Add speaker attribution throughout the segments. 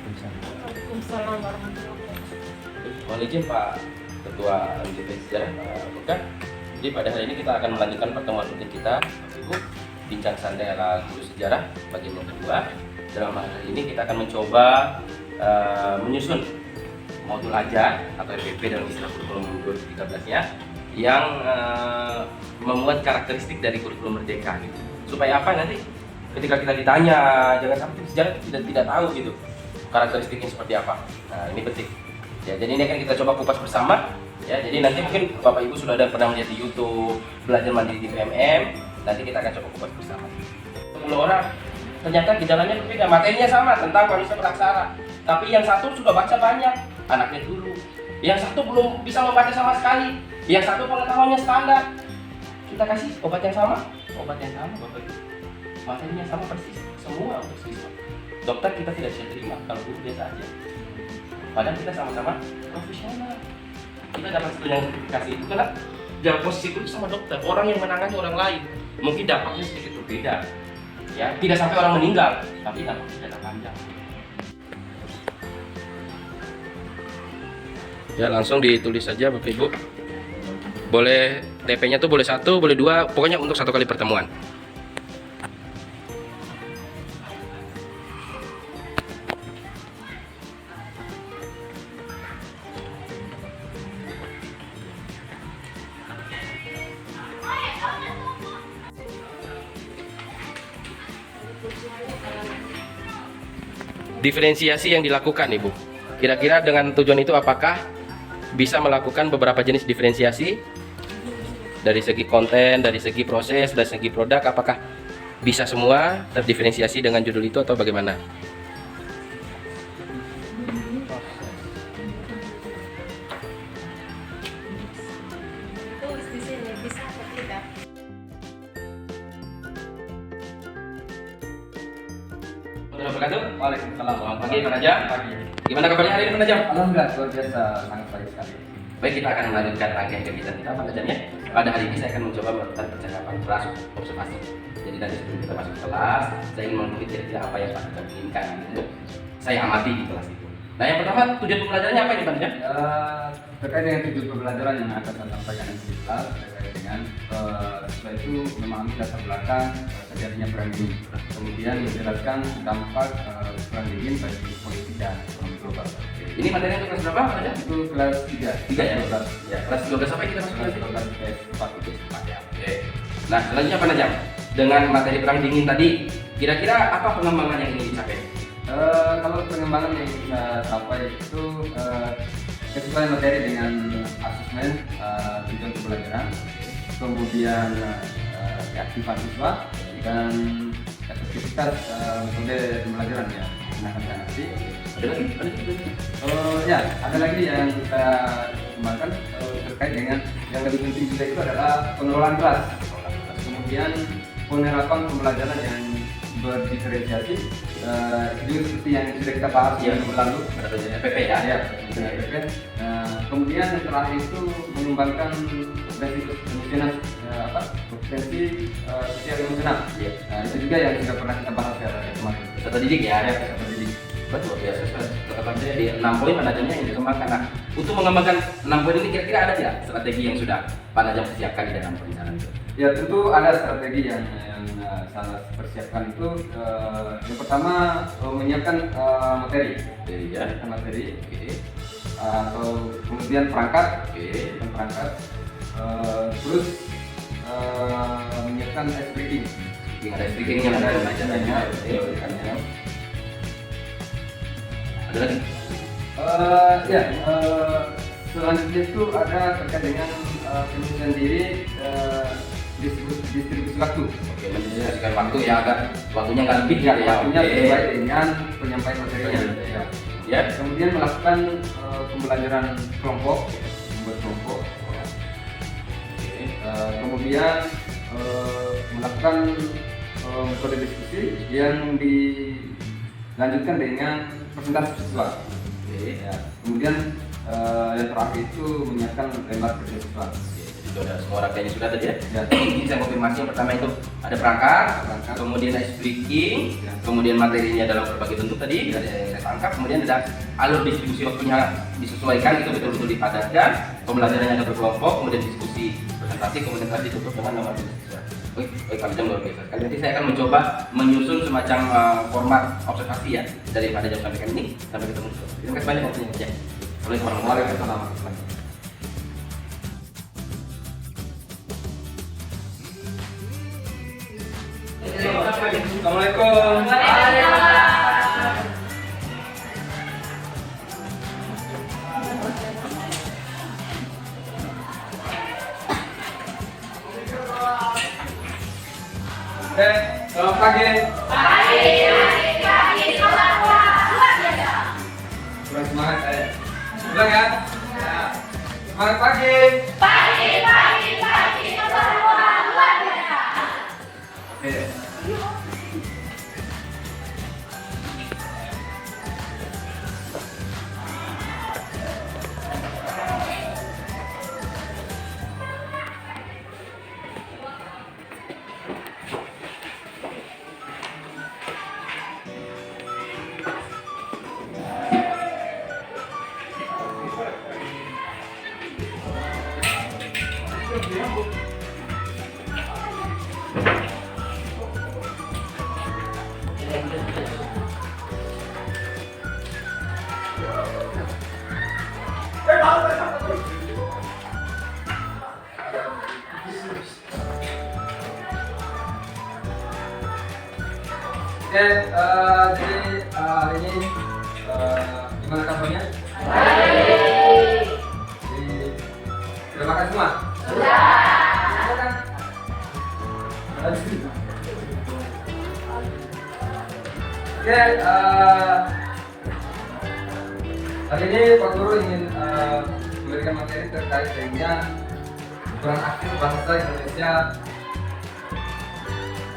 Speaker 1: Waalaikumsalam warahmatullahi wabarakatuh.
Speaker 2: Mohon izin Pak Ketua MDP Sejarah Pak Bukan. Jadi pada hari ini kita akan melanjutkan pertemuan rutin kita, Bapak Ibu, bincang santai ala guru sejarah bagian yang kedua. Dalam hari ini kita akan mencoba menyusun modul ajar atau FPP dalam istilah kurikulum 2013-nya yang memuat karakteristik dari kurikulum Merdeka gitu. Supaya apa nanti ketika kita ditanya, jangan sampai sejarah tidak tahu gitu karakteristiknya seperti apa. Nah, ini penting. Ya, jadi ini akan kita coba kupas bersama. Ya, jadi nanti mungkin Bapak Ibu sudah ada pernah melihat di YouTube belajar mandiri di PMM. Nanti kita akan coba kupas bersama. 10 orang ternyata gejalanya berbeda, materinya sama tentang manusia beraksara. Tapi yang satu sudah baca banyak, anaknya dulu. Yang satu belum bisa membaca sama sekali. Yang satu pengetahuannya standar. Kita kasih obat yang sama, Bapak Ibu. Materinya sama persis, semua untuk siswa. Dokter kita tidak bisa terima kalau guru biasa aja. Padahal kita sama-sama profesional. Kita dapat yang sertifikasi itu karena dalam posisi guru sama dokter, orang yang menangani orang lain. Mungkin dampaknya sedikit berbeda. Ya, tidak sampai orang meninggal, tapi dampaknya jangka panjang. Ya, langsung ditulis saja Bapak Ibu. Boleh TP-nya tuh boleh 1, boleh 2, pokoknya untuk 1 kali pertemuan. Diferensiasi yang dilakukan Ibu, kira-kira dengan tujuan itu apakah bisa melakukan beberapa jenis diferensiasi dari segi konten, dari segi proses, dari segi produk, apakah bisa semua terdiferensiasi dengan judul itu atau bagaimana?
Speaker 1: Tulis di sini bisa atau tidak?
Speaker 2: Waalaikumsalam. Selamat pagi Pak Najam. Gimana kabarnya hari ini Pak Najam?
Speaker 3: Alhamdulillah, luar biasa, sangat baik sekali.
Speaker 2: Baik, kita akan melanjutkan rangkaian kegiatan kita Pak Najam ya. Pada hari ini saya akan mencoba melakukan percakapan kelas observasi. Jadi nanti sebelum kita masuk kelas, saya ingin mengikuti kira-kira apa yang Pak Najam inginkan untuk saya amati di kelas itu. Nah, yang pertama tujuan pembelajarannya apa ini Pak Najam?
Speaker 3: Terkait dengan tujuan pembelajaran yang akan saya sampaikan di kelas terkait dengan setelah itu memahami latar belakang terjadinya perang dingin, kemudian menjelaskan dampak perang dingin bagi politik dan ekonomi global.
Speaker 2: Ini materinya untuk kelas berapa Pak Najam?
Speaker 3: Itu kelas 3
Speaker 2: 3 ya? Ya, kelas 12 sampai kita masuk kelas itu?
Speaker 3: kelas 4
Speaker 2: ya. Oke. Nah, selanjutnya Pak Najam, dengan materi perang dingin tadi, kira-kira apa pengembangan yang ingin dicapai?
Speaker 3: Kalau pengembangan yang kita capai itu kesesuaian materi dengan asesmen tujuan pembelajaran, kemudian keaktifan siswa dan efektivitas metode pembelajaran ya. Nanti
Speaker 2: Ada lagi?
Speaker 3: ya ada lagi yang kita kembangkan terkait dengan yang lebih penting juga itu adalah pengelolaan kelas, kemudian penerapan pembelajaran yang berdiferensiasi juga seperti yang sudah kita bahas
Speaker 2: Ya,
Speaker 3: minggu lalu.
Speaker 2: ada tujuan FPP ya?
Speaker 3: Ya, FPP. Kemudian yang terakhir itu mengembangkan potensi potensi sosial emosional.
Speaker 2: Iya.
Speaker 3: Nah, itu juga yang sudah pernah kita bahas ya kemarin.
Speaker 2: Peserta didik ya?
Speaker 3: Ya, peserta didik.
Speaker 2: Betul, luar biasa. Catatan saya di 6 poin Pak Najamnya yang dikembangkan. Nah, untuk mengembangkan 6 poin ini kira-kira ada tidak strategi yang sudah Pak Najam persiapkan di dalam perencanaan itu?
Speaker 3: Ya, tentu ada strategi yang saya persiapkan itu. Yang pertama menyiapkan materi.
Speaker 2: Jadi ya.
Speaker 3: Materi.
Speaker 2: Oke.
Speaker 3: Atau kemudian perangkat.
Speaker 2: Oke.
Speaker 3: Perangkat. Terus menyiapkan speaking.
Speaker 2: Ada speakingnya, ada pembelajarannya. Ada lagi?
Speaker 3: Selanjutnya itu ada terkait dengan penyusunan diri distribusi waktu.
Speaker 2: Oke, mendistribusikan waktu ya agar waktunya nggak lebih
Speaker 3: Ya,
Speaker 2: ya.
Speaker 3: waktunya
Speaker 2: Oke.
Speaker 3: sesuai dengan penyampaian materinya. Ya.
Speaker 2: Ya.
Speaker 3: Kemudian melakukan pembelajaran kelompok, membuat kelompok. Kemudian melakukan metode diskusi yang dilanjutkan dengan presentasi siswa.
Speaker 2: Oke.
Speaker 3: Ya. Kemudian yang terakhir itu menyiapkan lembar kerja siswa.
Speaker 2: sudah semua rangkaiannya sudah tadi ya.
Speaker 3: Ya.
Speaker 2: Ini saya konfirmasi yang pertama itu ada perangkat, kemudian ice breaking, kemudian materinya dalam berbagai bentuk tadi dari yang saya tangkap, kemudian ada alur distribusi waktunya disesuaikan, itu betul-betul dipadatkan, pembelajarannya ada berkelompok, kemudian diskusi presentasi, kemudian tadi ditutup dengan nomor siswa. Baik, kali jam luar biasa. Kali nanti saya akan mencoba menyusun semacam format observasi ya dari pada jam sampaikan ini sampai ketemu. Terima kasih banyak waktunya ya. Assalamualaikum warahmatullahi wabarakatuh. Assalamualaikum. Selamat pagi. Kurang semangat saya. Ulang ya. Semangat pagi. Oke. Oke, jadi hari ini gimana kabarnya? Baik. Sudah makan semua? Sudah kan? Oke, hari ini Pak Guru ingin memberikan materi terkait dengan peran aktif bahasa Indonesia,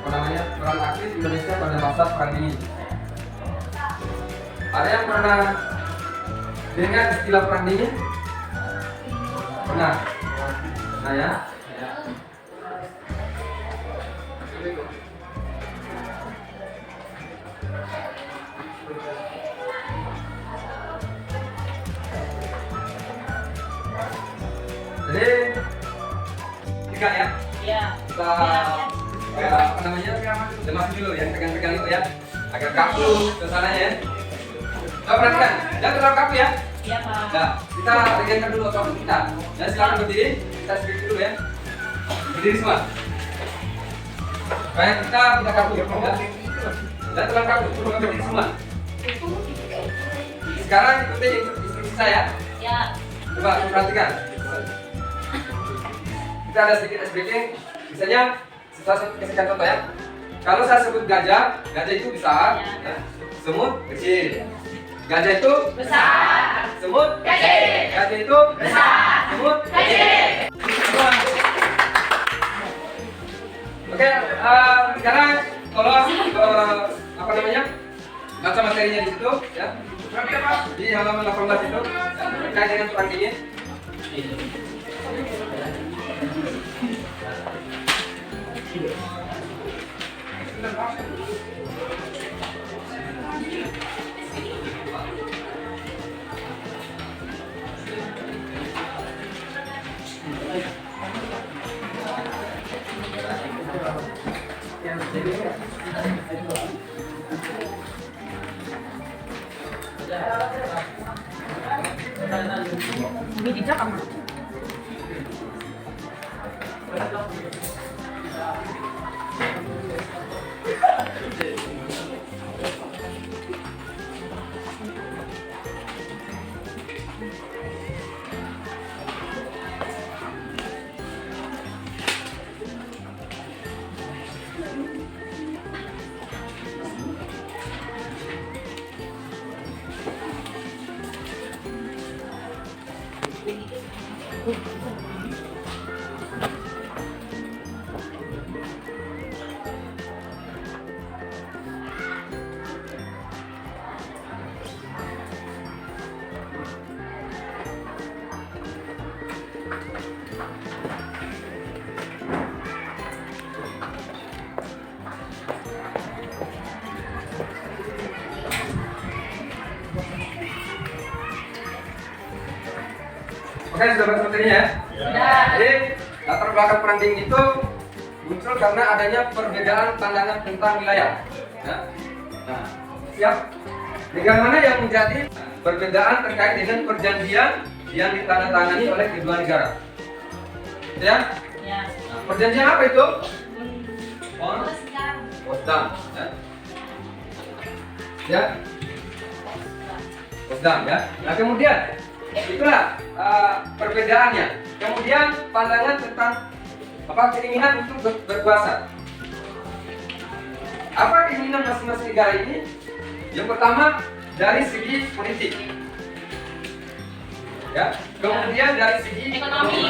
Speaker 2: peran aktif Indonesia pada masa perang dingin. Ada yang pernah dengar istilah perang dingin? Pernah? Nah ya. Jadi tiga ya.
Speaker 1: Iya.
Speaker 2: Kita apa namanya? Lemas dulu yang pegang-pegang itu ya, agar kaku suasananya ya. Coba perhatikan, jangan terlalu kaku ya.
Speaker 1: Iya, Pak.
Speaker 2: Nah, kita regangkan dulu otot kita. Dan silakan berdiri, kita speak dulu ya. Berdiri semua. Supaya kita tidak kaku ya. Dan terlalu kaku, berdiri semua. Sekarang ikuti instruksi saya.
Speaker 1: Ya.
Speaker 2: Coba perhatikan. Kita ada sedikit speaking. Misalnya, saya kasihkan contoh ya. Kalau saya sebut gajah, gajah itu besar, ya. Semut kecil. Gajah itu besar, semut kecil. Gajah itu besar, semut kecil. Oke, sekarang tolong apa namanya? Baca materinya di situ, ya. Di halaman 18 itu terkait dengan perang dingin.
Speaker 1: Ini dijak apa?
Speaker 3: Oke, sudah baca materinya ya?
Speaker 1: Sudah.
Speaker 3: Jadi latar belakang perang dingin itu muncul karena adanya perbedaan pandangan tentang wilayah. Ya. Nah, siap. Negara mana yang menjadi perbedaan terkait dengan perjanjian yang ditandatangani oleh kedua negara? Ya?
Speaker 1: Ya.
Speaker 3: Nah, perjanjian apa itu?
Speaker 1: Potsdam.
Speaker 3: Potsdam. Ya. Ya. Potsdam ya. Nah kemudian itulah perbedaannya. Kemudian pandangan tentang keinginan untuk berkuasa. Apa keinginan masing-masing negara ini? Yang pertama dari segi politik, ya. Kemudian dari segi
Speaker 1: Ekonomi.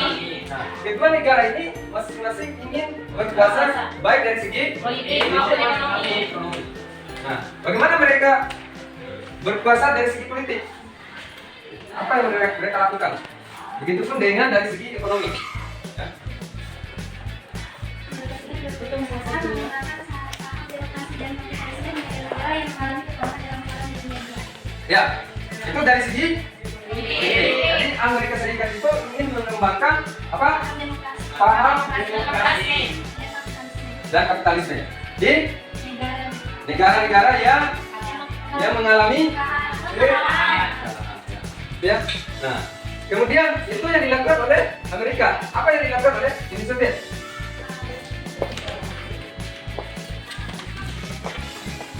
Speaker 3: Nah, kedua negara ini masing-masing ingin berkuasa baik dari segi
Speaker 1: Politik maupun ekonomi.
Speaker 3: Nah, bagaimana mereka berkuasa dari segi politik? Apa yang mereka lakukan? Begitupun dengan dari segi ekonomi. Ya. Ya, itu dari segi politik. Jadi Amerika Serikat itu ingin mengembangkan apa? Paham demokrasi dan kapitalisme di negara-negara yang mengalami ya. Nah, kemudian itu yang dilakukan oleh Amerika. Apa yang dilakukan oleh Uni Soviet?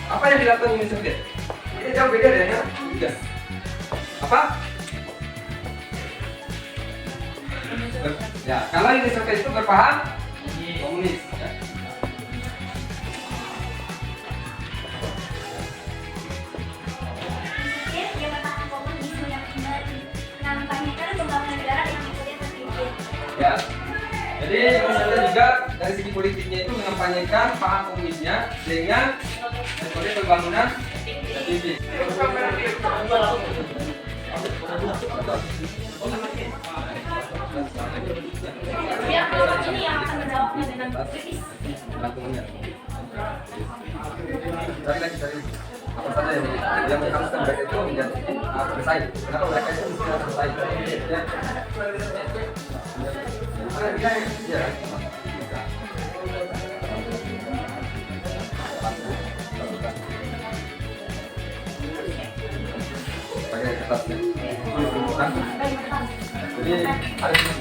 Speaker 3: Apa yang dilakukan Uni Soviet? Ini jauh beda dengan kita. Apa? Ya, kalau Uni Soviet itu berpaham komunis. Ya. Ya, jadi misalnya juga dari segi politiknya itu mengampanyekan paham komunisnya dengan metode pembangunan terpimpin.
Speaker 1: Biar kelompok ini yang akan menjawabnya dengan kritis.
Speaker 3: Langsungnya. Cari apa saja yang mengharuskan mereka itu menjadi selesai. Kenapa mereka itu mesti selesai? Ya. Ya. Pakai kertasnya. Jadi ada di sini.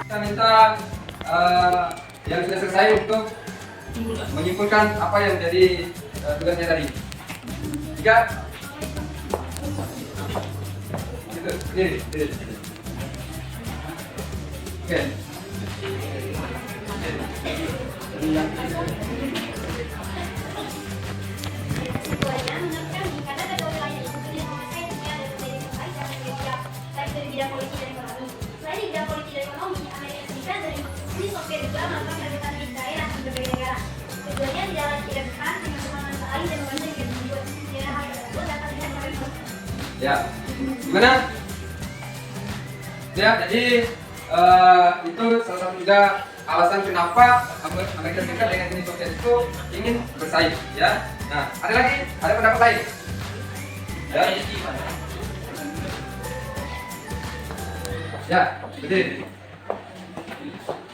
Speaker 3: Kita minta yang sudah selesai untuk menyimpulkan apa yang menjadi tugasnya tadi. 3. Gitu, diri. Oke. Ya, gimana? Ya, jadi itu salah satu juga alasan kenapa Amerika Serikat dengan Uni Soviet itu ingin bersaing, ya. Nah, ada lagi, ada pendapat lain? Ya, ya, betul.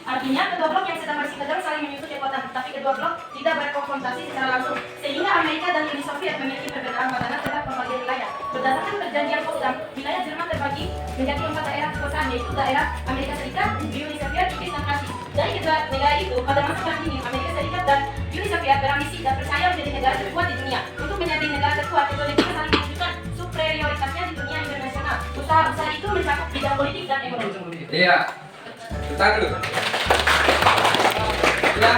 Speaker 1: Artinya kedua blok yang sedang bersih terus saling menyebut kekuatan, tapi kedua blok tidak berkonfrontasi secara langsung, sehingga Amerika dan Uni Soviet memiliki perbedaan pandangan terhadap berbagai wilayah. Berdasarkan perjanjian Potsdam, wilayah Jerman terbagi menjadi 4 daerah kekuasaan, yaitu daerah Amerika Serikat, Uni Soviet, Inggris, dan Prancis. Dari kedua negara itu, pada masa perang dingin, Amerika Serikat dan Uni Soviet berambisi dan percaya menjadi negara terkuat di dunia. Untuk menjadi negara terkuat, kedua negara saling menunjukkan superioritasnya di dunia internasional. Usaha itu mencakup bidang politik dan ekonomi.
Speaker 3: Iya. Kita dulu. Ya,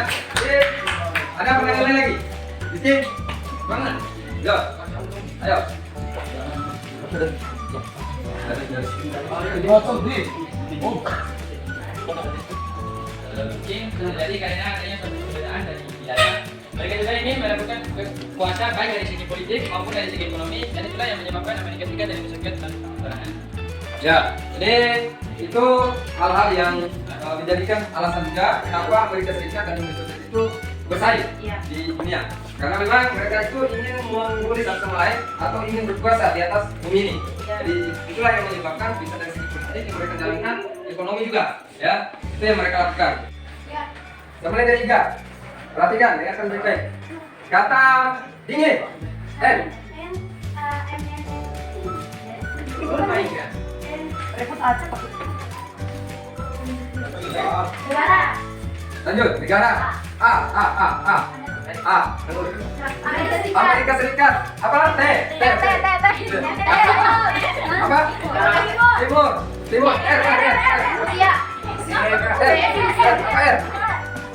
Speaker 3: ada pertanyaan lain lagi? Sisi, bangun. Yo, ayo.
Speaker 4: Mungkin terjadi karena adanya suatu perbedaan dari wilayah. Mereka juga ini melakukan kuasa baik dari segi politik maupun dari segi ekonomi, dan itulah yang menyebabkan Amerika Serikat dan Uni Soviet saling berperangan.
Speaker 3: Ya, jadi itu hal-hal yang menjadikan alasan juga kenapa Amerika Serikat dan Uni Soviet itu bersaing di dunia. Karena memang mereka itu ingin mengungguli satu sama lain atau ingin berkuasa di atas bumi ini. Jadi itulah yang menyebabkan bisa dari segi politik yang mereka jalankan, ekonomi juga, ya itu yang mereka lakukan. Mulai dari tiga, perhatikan, dengarkan baik-baik. Kata dingin, N.
Speaker 1: Repot aja Pak.
Speaker 3: Lanjut, negara. A. Amerika Serikat. Apa? T. Apa? Timur. R.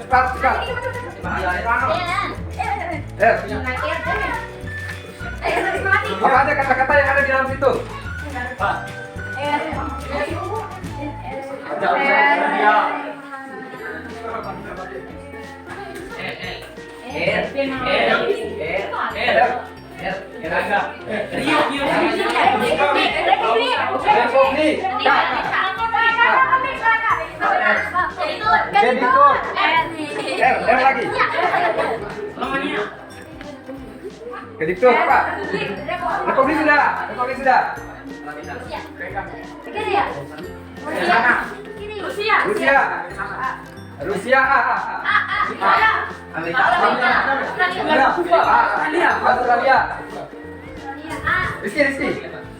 Speaker 3: Cepat. Apa aja kata-kata yang ada di dalam situ? Republik. R lagi. Kediktur apa? Republik sudah. Rusia. Australia. Rizky.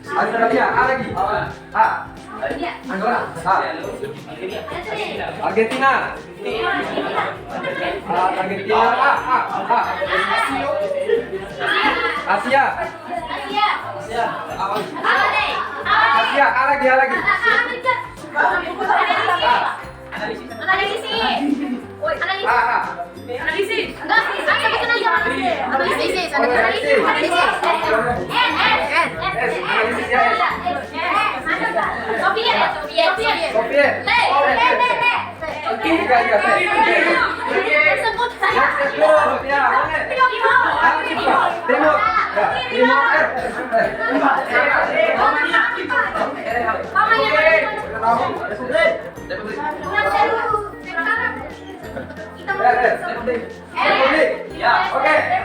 Speaker 3: Australia. A lagi. Angola. Argentina. Asia. A lagi.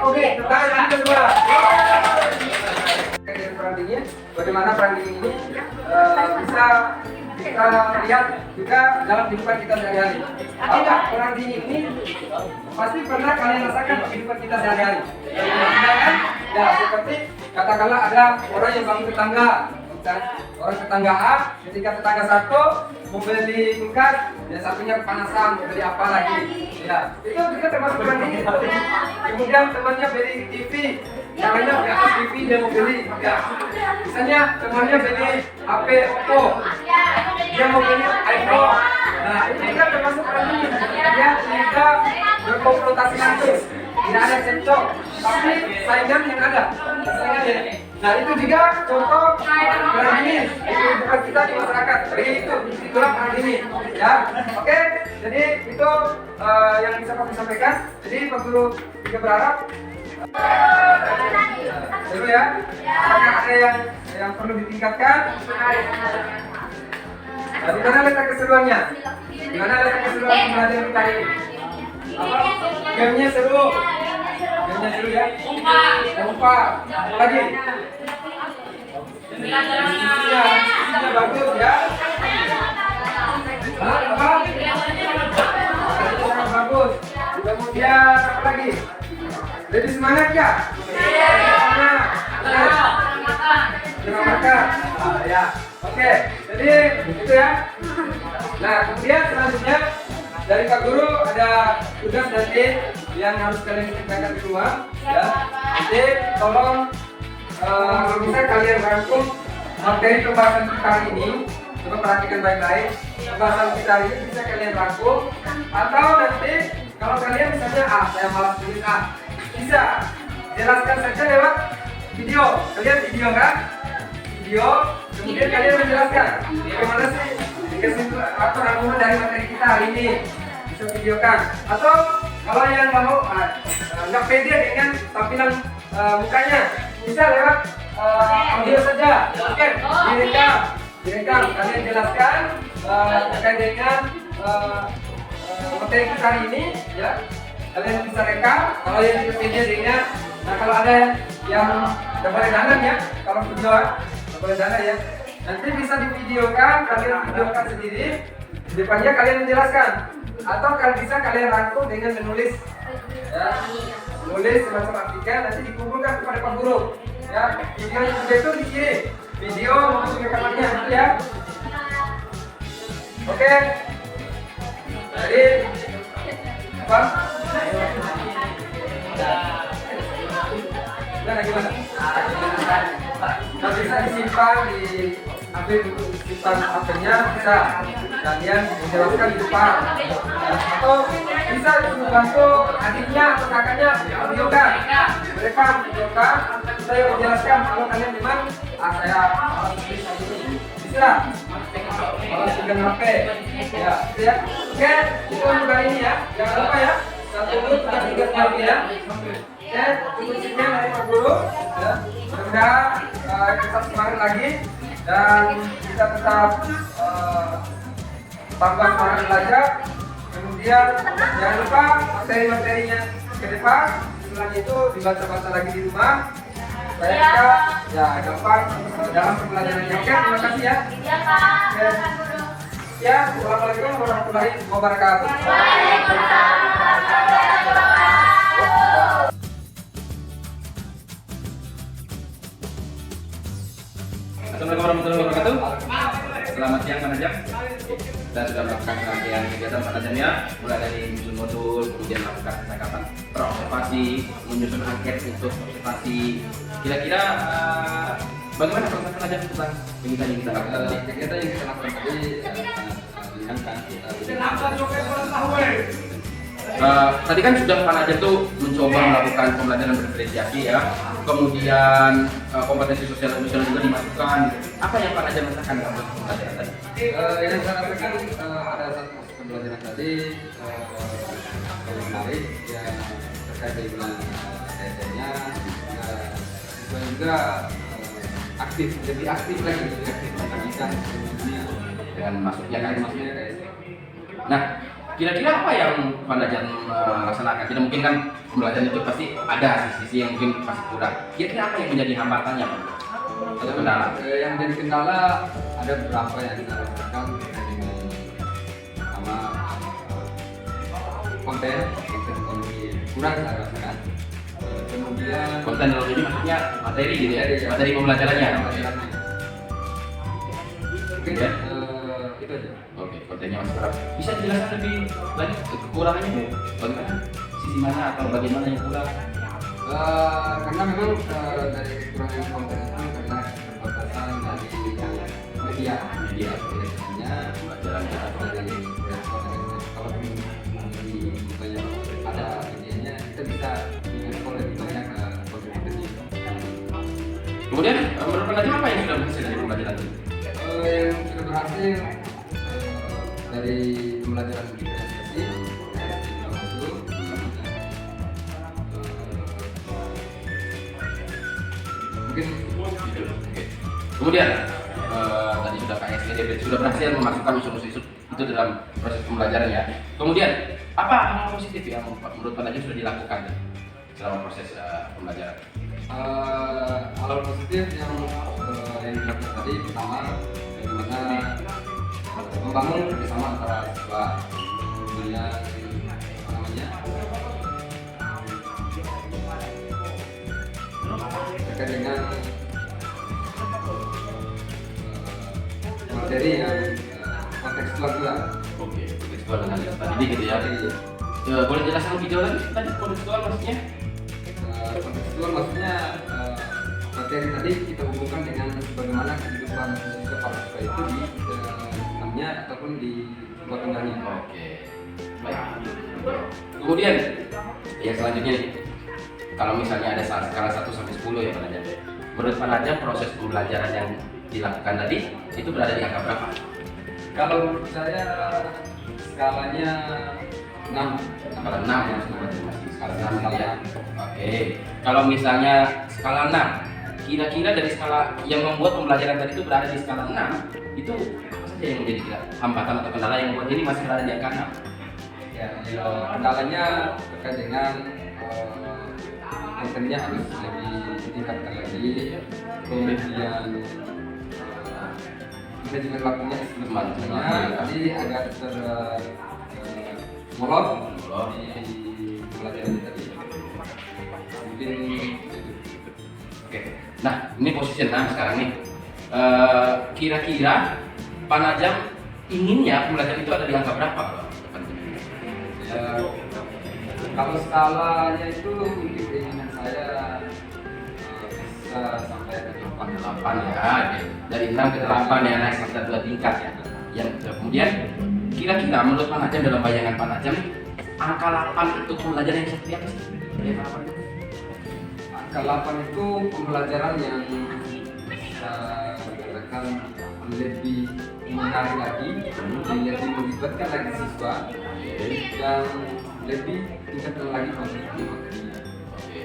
Speaker 3: Oke. Pertanyaan kedua. Perang dingin, bagaimana perang dingin ini bisa kita lihat juga dalam kehidupan kita sehari-hari. Apa perang dingin ini pasti pernah kalian rasakan di kehidupan kita sehari-hari. Ya, seperti katakanlah ada orang yang bangun tetangga, orang tetangga A, ketika tetangga satu mau beli kulkas, yang satunya kepanasan, mau beli apa lagi. Ya, itu juga termasuk perang dingin. Kemudian temannya beli TV, yang lainnya beli TV dia mau beli. Ya, misalnya temannya beli HP Oppo, dia mau beli iPhone. Nah, ini juga termasuk perang dingin. Dia tidak berkonfrontasi langsung, tidak ada cekcok, tapi saingan yang ada. Nah, itu juga contoh perang dingin di kehidupan kita di masyarakat. Jadi itulah perang dingin, ya. Oke, jadi itu yang bisa kami sampaikan. Jadi Pak Guru juga berharap dulu ya, apakah ada yang perlu ditingkatkan? Nah, di mana letak keseruannya? Di mana letak keseruan pembelajaran kita ini? Apa? Gamenya seru ya. Umpa. Lagi. Isinya bagus ya. Apa? Bagus. Kemudian apa lagi? Jadi semangat ya? Jangan makan. Ya. Oke. Jadi itu ya. Nah, kemudian selanjutnya dari Pak Guru ada tugas nanti yang harus kalian kerjakan di rumah, ya. Jadi tolong kalau bisa kalian rangkum materi pembahasan kita hari ini, coba perhatikan baik-baik. Pembahasan kita hari ini bisa kalian rangkum, atau nanti kalau kalian misalnya saya malas tulis bisa jelaskan saja lewat video. Kalian video kan? Video, kemudian kalian menjelaskan bagaimana sih kesimpulan atau rangkuman dari materi kita hari ini, bisa videokan. Atau kalau yang nggak mau nggak pede dengan tampilan mukanya, bisa lewat audio saja. Oke, direkam kalian jelaskan terkait dengan materi kita hari ini ya. Kalian bisa rekam. Kalau yang tidak pede dengan, nah kalau ada yang nggak boleh dandan ya, kalau video nggak boleh dandan ya, nanti bisa divideokan, kalian videokan sendiri, di depannya kalian menjelaskan, atau kalian bisa kalian rangkum dengan menulis ya, nulis semacam artikel, nanti dikumpulkan kepada Pak Guru ya. Video juga itu dikirim video maupun rekamannya nanti ya. Oke, jadi apa? Nah, gimana? Nah, bisa disimpan di ambil simpan HP-nya, bisa kalian menjelaskan di depan, atau bisa dibantu adiknya atau kakaknya videokan, mereka videokan, saya menjelaskan kalau kalian memang saya tulis ini bisa kalau pegang HP ya, ya. Oke, itu untuk hari ini ya, jangan lupa ya, 1 menit kita 3 kali ya. Oke, kuncinya dari Pak Guru ya. Mudah-mudahan kita semangat lagi dan kita tetap tambah semangat belajar. Kemudian jangan lupa materi-materinya ke depan, setelah itu dibaca-baca lagi di rumah. Saya ya gampang dalam pembelajarannya. Oke, terima kasih ya.
Speaker 1: Iya, Kak.
Speaker 3: Oke. Ya, assalamualaikum warahmatullahi wabarakatuh.
Speaker 2: Assalamualaikum warahmatullahi wabarakatuh. Selamat siang Pak Najam. Kita sudah melakukan rangkaian kegiatan Pak Najam ya, mulai dari menyusun modul, kemudian melakukan percakapan terobservasi, menyusun angket untuk observasi. Kira-kira bagaimana proses Pak Najam tentang kegiatan yang kita lakukan tadi?
Speaker 3: Kegiatan yang kita lakukan tadi menyenangkan.
Speaker 2: Tadi kan sudah Pak Najam tuh mencoba melakukan pembelajaran bervariasi ya, kemudian kompetensi sosial emosional juga dimasukkan. Apa yang Pak Najam rasakan dalam pembelajaran tadi?
Speaker 3: Yang saya rasakan ada satu pembelajaran tadi menarik ya, terkait dengan TSE-nya dan juga aktif, lebih aktif lagi, lebih aktif memberikan ilmunya
Speaker 2: Dengan masuknya kan?
Speaker 3: masuknya TSE.
Speaker 2: Nah, kira-kira apa yang Pak Najam laksanakan? Tidak mungkin kan pembelajaran itu pasti ada sisi-sisi yang mungkin masih kurang. Kira-kira apa yang menjadi hambatannya Pak? Atau kendala?
Speaker 3: Yang jadi kendala ada beberapa yang kita lakukan terkait dengan sama konten ekonomi kurang saya rasakan. Kemudian
Speaker 2: Konten dalam ini maksudnya materi gitu ya?
Speaker 3: Materi, ya.
Speaker 2: Materi pembelajarannya?
Speaker 3: Mungkin
Speaker 2: Ya.
Speaker 3: itu aja.
Speaker 2: Oke, kontennya masih kurang. Bisa dijelaskan lebih lanjut kekurangannya Bu? Bagaimana? Sisi mana atau bagaimana yang kurang?
Speaker 3: Karena memang dari kekurangan konten itu karena keterbatasan dari media biasanya
Speaker 2: Pembelajarannya atau
Speaker 3: dari kalau di banyak ada medianya kita bisa mengeksplor lebih banyak konten-kontennya.
Speaker 2: kemudian menurut Pak Najam apa yang sudah berhasil dari pembelajaran itu?
Speaker 3: Yang sudah berhasil dari pembelajaran diferensiasi mungkin
Speaker 2: Oke. Kemudian tadi sudah KSGD sudah berhasil memasukkan unsur-unsur itu dalam proses pembelajaran ya. Kemudian apa hal positif yang menurut Pak Najam sudah dilakukan selama proses pembelajaran?
Speaker 3: hal positif yang dilakukan tadi pertama bagaimana membangun kerjasama antara siswa, kemudian apa namanya terkait dengan materi yang kontekstual juga.
Speaker 2: Oke, kontekstual dengan tadi gitu ya. Boleh jelaskan lebih jauh lagi tadi kontekstual maksudnya?
Speaker 3: Kontekstual maksudnya materi tadi kita hubungkan dengan bagaimana kehidupan siswa itu di dalamnya ataupun di luar tinggalnya.
Speaker 2: Oke, baik. Kemudian yang selanjutnya nih, kalau misalnya ada skala 1 sampai 10 ya Pak Najam. Menurut Pak Najam proses pembelajaran yang dilakukan tadi itu berada di angka berapa?
Speaker 3: Kalau menurut saya skalanya 6.
Speaker 2: Skala 6 ya, skala 6 gitu ya. Oke. Kalau misalnya skala 6, kira-kira dari skala yang membuat pembelajaran tadi itu berada di skala 6, itu apa saja yang menjadi hambatan atau kendala yang membuat ini masih berada di angka 6?
Speaker 3: Ya, kendalanya terkait dengan materinya harus lebih ditingkatkan lagi, kemudian manajemen waktunya jadi agak molor di pelajaran tadi. Mungkin itu.
Speaker 2: Oke. Nah, ini posisi 6 sekarang nih. Kira-kira Pak Najam inginnya pembelajaran itu ada di angka berapa?
Speaker 3: Kalau skalanya itu mungkin keinginan saya bisa sampai ke
Speaker 2: 8 ya. Dari 6 ke 8 ya, naik sekitar 2 tingkat ya. Yang kemudian kira-kira menurut Pak Najam, dalam bayangan Pak Najam, angka 8 untuk pembelajaran yang seperti apa sih?
Speaker 3: Angka 8 itu pembelajaran yang bisa dikatakan lebih menarik lagi, lebih melibatkan lagi siswa, yang lebih tingkatkan lagi konten materinya.
Speaker 2: Oke.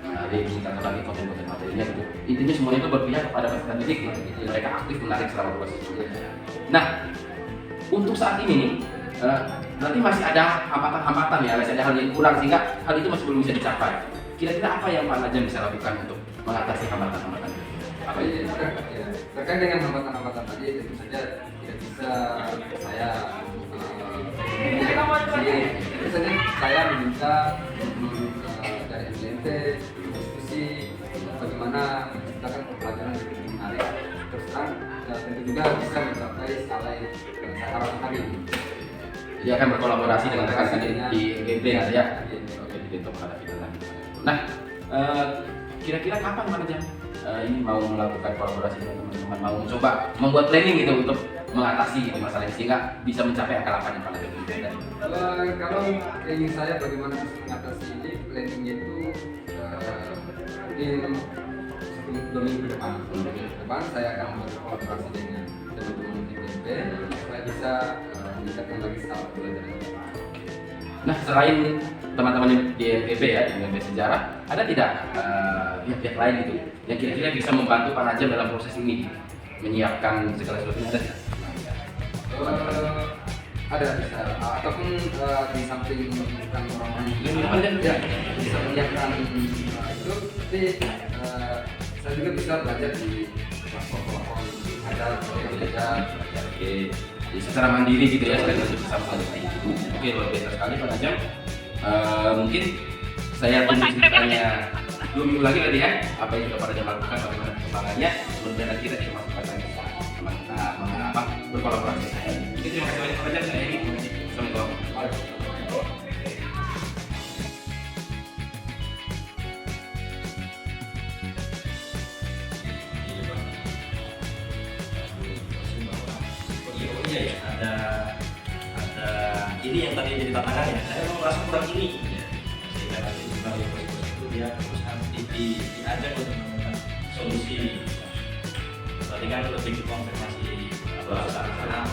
Speaker 2: Nah, jadi tingkatkan lagi konten materinya gitu. Intinya semuanya itu berpihak kepada peserta didik gitu. Jadi mereka aktif menarik selama proses itu. Nah, untuk saat ini nih, berarti masih ada hambatan-hambatan ya, masih ada hal yang kurang sehingga hal itu masih belum bisa dicapai. Kira-kira apa yang Pak Najam bisa lakukan untuk mengatasi hambatan-hambatan itu? Apa itu?
Speaker 3: Terkait dengan hambatan-hambatan tadi, tentu saja tidak bisa saya tentu saja saya meminta dari MDMT diskusi bagaimana menciptakan pembelajaran yang lebih menarik, terus terang tentu juga bisa mencapai skala yang saya harapkan tadi.
Speaker 2: Dia akan berkolaborasi dengan rekan-rekan di GP ya. Oke, untuk menghadapi tantangan. Nah, kira-kira kapan Pak Najam ini mau melakukan kolaborasi dengan teman-teman, mau mencoba membuat planning gitu untuk mengatasi masalah ini sehingga bisa mencapai angka 8 yang Pak Najam inginkan tadi?
Speaker 3: Kalau ingin saya bagaimana bisa mengatasi ini, planningnya itu mungkin 2 minggu ke depan saya akan berkolaborasi dengan teman-teman di GP supaya bisa meningkatkan lagi skala pembelajaran.
Speaker 2: Nah, selain teman-teman di MPB ya, di MPB Sejarah, ada tidak pihak-pihak lain gitu yang kira-kira bisa membantu Pak Najam dalam proses ini, menyiapkan segala sesuatunya, ada tidak?
Speaker 3: Ada bisa, ataupun di samping menyiapkan orang-orang
Speaker 2: Ya.
Speaker 3: bisa menyiapkan itu, tapi saya juga bisa belajar di platform ada yang belajar.
Speaker 2: Oke, jadi secara mandiri gitu ya, selain itu bersama-sama. Oke, luar biasa sekali Pak Najam. Mungkin saya tunggu ceritanya 2 minggu lagi berarti ya, apa yang sudah Pak Najam lakukan, bagaimana perkembangannya, kemudian kita masukkan lagi sama kita berkolaborasi. Oke, terima kasih banyak Pak Najam. Saya ini Assalamualaikum.
Speaker 5: Ada ini yang tadi jadi tantangan ya, saya mau merasa kurang ini sehingga nanti melalui proses itu dia terus nanti diajak untuk menemukan solusi. Tadi kan lebih ke konfirmasi sana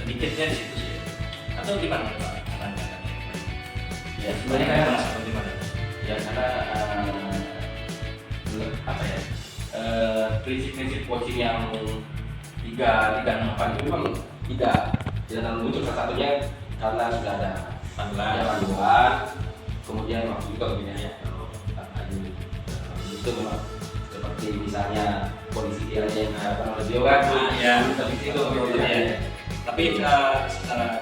Speaker 5: sedikitnya di situ sih, atau gimana Pak?
Speaker 2: Ya, sebenarnya kayak
Speaker 5: atau gimana?
Speaker 2: ya karena apa ya, prinsip-prinsip coaching yang 364 itu memang tidak terlalu muncul. Salah satunya karena sudah ada panduan, kemudian waktu juga begini ya, itu memang seperti misalnya kondisi idealnya yang diharapkan oleh beliau kan,
Speaker 5: ya
Speaker 2: seperti itu.
Speaker 5: ya. Tapi secara